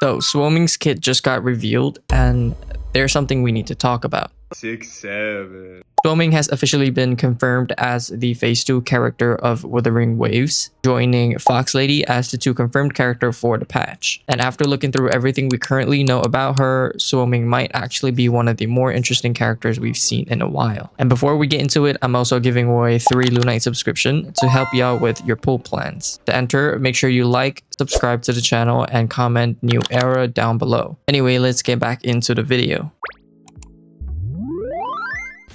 So Suoming's kit just got revealed and there's something we need to talk about. 6, 7. Suoming has officially been confirmed as the Phase 2 character of Wuthering Waves, joining Fox Lady as the 2 confirmed character for the patch. And after looking through everything we currently know about her, Suoming might actually be one of the more interesting characters we've seen in a while. And before we get into it, I'm also giving away 3 Lunite subscription to help you out with your pull plans. To enter, make sure you like, subscribe to the channel, and comment new era down below. Anyway, let's get back into the video.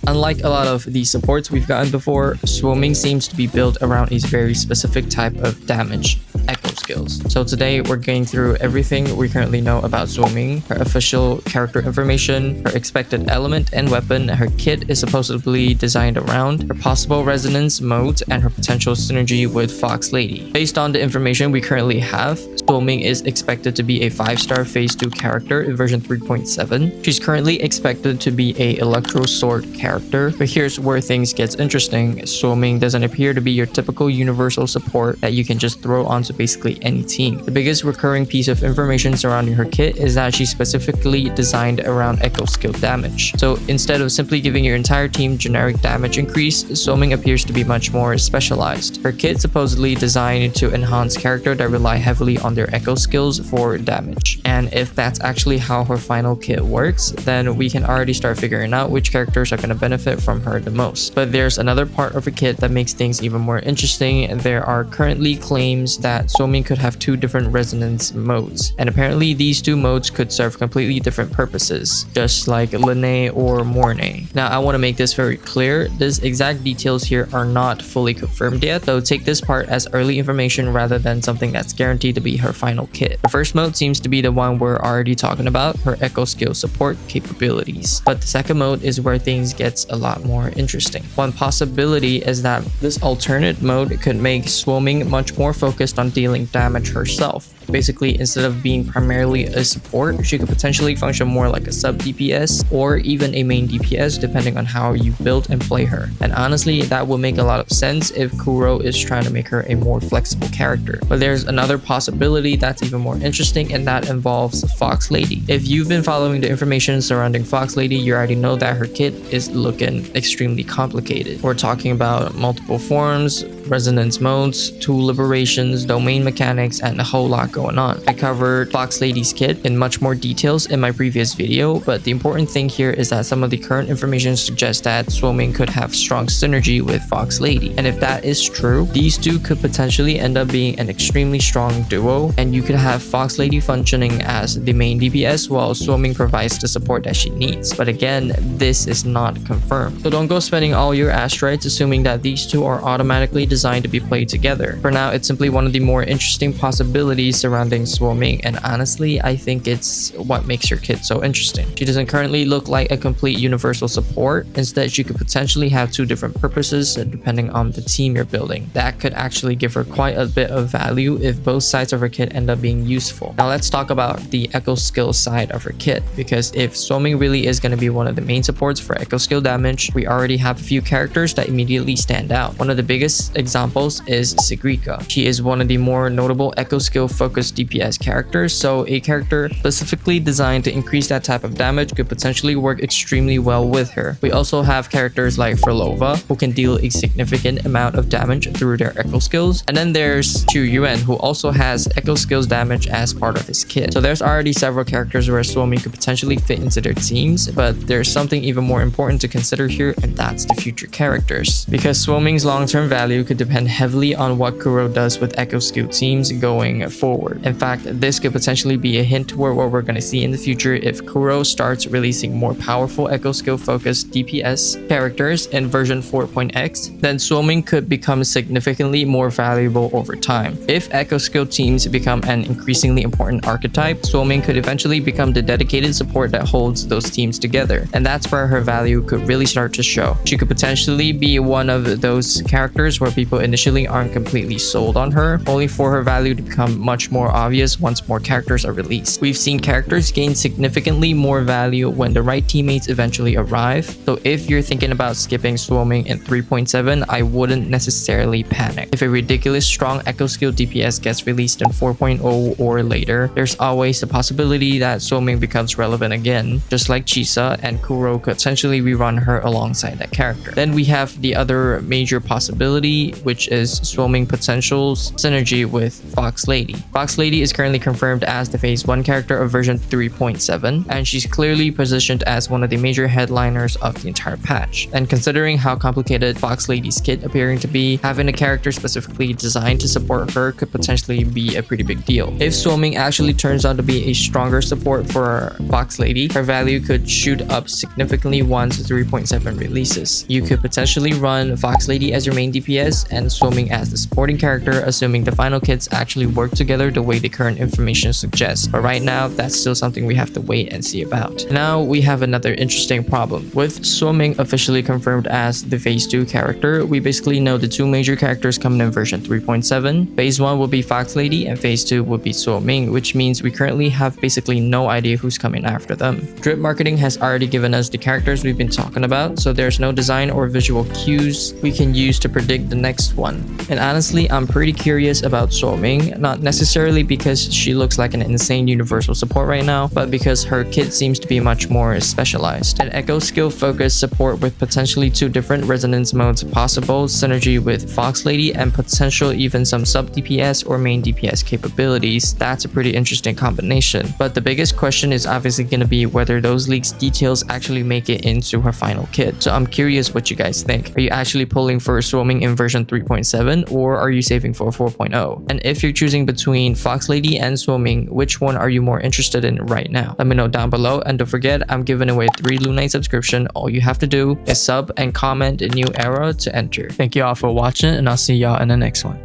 Unlike a lot of the supports we've gotten before, Suoming seems to be built around a very specific type of damage, echo skills. So today we're going through everything we currently know about Suoming, her official character information, her expected element and weapon her kit is supposedly designed around, her possible resonance modes, and her potential synergy with Fox Lady. Based on the information we currently have, Suoming is expected to be a 5-star Phase 2 character in version 3.7. She's currently expected to be a Electro Sword character. But here's where things gets interesting. Suoming doesn't appear to be your typical universal support that you can just throw onto basically any team. The biggest recurring piece of information surrounding her kit is that she's specifically designed around echo skill damage. So instead of simply giving your entire team generic damage increase, Suoming appears to be much more specialized. Her kit supposedly designed to enhance characters that rely heavily on their echo skills for damage. And if that's actually how her final kit works, then we can already start figuring out which characters are going to benefit from her the most. But there's another part of her kit that makes things even more interesting. There are currently claims that Suoming could have 2 different resonance modes, and apparently these 2 modes could serve completely different purposes, just like Lene or Morne. Now I want to make this very clear, these exact details here are not fully confirmed yet, so take this part as early information rather than something that's guaranteed to be her final kit. The first mode seems to be the one we're already talking about, her echo skill support capabilities, but the second mode is where things get a lot more interesting. One possibility is that this alternate mode could make Suoming much more focused on dealing damage herself. Basically, instead of being primarily a support, she could potentially function more like a sub DPS or even a main DPS depending on how you build and play her. And honestly, that would make a lot of sense if Kuro is trying to make her a more flexible character. But there's another possibility that's even more interesting, and that involves Fox Lady. If you've been following the information surrounding Fox Lady, you already know that her kit is looking extremely complicated. We're talking about multiple forms, resonance modes, tool liberations, domain mechanics, and a whole lot going on. I covered Fox Lady's kit in much more details in my previous video, but the important thing here is that some of the current information suggests that Suoming could have strong synergy with Fox Lady. And if that is true, these 2 could potentially end up being an extremely strong duo, and you could have Fox Lady functioning as the main DPS while Suoming provides the support that she needs. But again, this is not confirmed. So don't go spending all your asteroids assuming that these 2 are automatically designed to be played together. For now, it's simply one of the more interesting possibilities surrounding Suoming, and honestly, I think it's what makes her kit so interesting. She doesn't currently look like a complete universal support. Instead, she could potentially have 2 different purposes depending on the team you're building. That could actually give her quite a bit of value if both sides of her kit end up being useful. Now let's talk about the echo skill side of her kit, because if Suoming really is going to be one of the main supports for echo skill damage, we already have a few characters that immediately stand out. One of the biggest examples is Sigrika. She is one of the more notable echo skill focused DPS characters, so a character specifically designed to increase that type of damage could potentially work extremely well with her. We also have characters like Frolova, who can deal a significant amount of damage through their echo skills, and then there's Chu Yuan, who also has echo skills damage as part of his kit. So there's already several characters where Suoming could potentially fit into their teams, but there's something even more important to consider here, and that's the future characters. Because Suoming's long-term value could depend heavily on what Kuro does with echo skill teams going forward. In fact, this could potentially be a hint toward what we're going to see in the future if Kuro starts releasing more powerful echo skill focused DPS characters in version 4.x, then Suoming could become significantly more valuable over time. If echo skill teams become an increasingly important archetype, Suoming could eventually become the dedicated support that holds those teams together, and that's where her value could really start to show. She could potentially be one of those characters where people initially aren't completely sold on her, only for her value to become much more obvious once more characters are released. We've seen characters gain significantly more value when the right teammates eventually arrive, so if you're thinking about skipping Suoming in 3.7, I wouldn't necessarily panic. If a ridiculous strong echo skill DPS gets released in 4.0 or later, there's always the possibility that Suoming becomes relevant again, just like Chisa, and Kuro could potentially rerun her alongside that character. Then we have the other major possibility, which is Suoming potential's synergy with Fox Lady. Fox Lady is currently confirmed as the phase 1 character of version 3.7, and she's clearly positioned as one of the major headliners of the entire patch. And considering how complicated Fox Lady's kit appearing to be, having a character specifically designed to support her could potentially be a pretty big deal. If Suoming actually turns out to be a stronger support for Fox Lady, her value could shoot up significantly once 3.7 releases. You could potentially run Fox Lady as your main DPS and Suoming as the supporting character, assuming the final kits actually work together the way the current information suggests. But right now, that's still something we have to wait and see about. Now we have another interesting problem. With Suoming officially confirmed as the phase 2 character, we basically know the two major characters coming in version 3.7. Phase 1 will be Fox Lady and phase 2 will be Suoming, which means we currently have basically no idea who's coming after them. Drip marketing has already given us the characters we've been talking about, so there's no design or visual cues we can use to predict the next one. And honestly, I'm pretty curious about Suoming, not necessarily because she looks like an insane universal support right now, but because her kit seems to be much more specialized. An echo skill focused support with potentially 2 different resonance modes possible, synergy with Fox Lady, and potential even some sub DPS or main DPS capabilities. That's a pretty interesting combination. But the biggest question is obviously going to be whether those leaked details actually make it into her final kit. So I'm curious what you guys think. Are you actually pulling for Suoming in version 3.7 or are you saving for 4.0? And if you're choosing between Fox Lady and Suoming, which one are you more interested in right now? Let me know down below, and don't forget I'm giving away 3 Lunite subscription. All you have to do is sub and comment a new era to enter. Thank you all for watching, and I'll see y'all in the next one.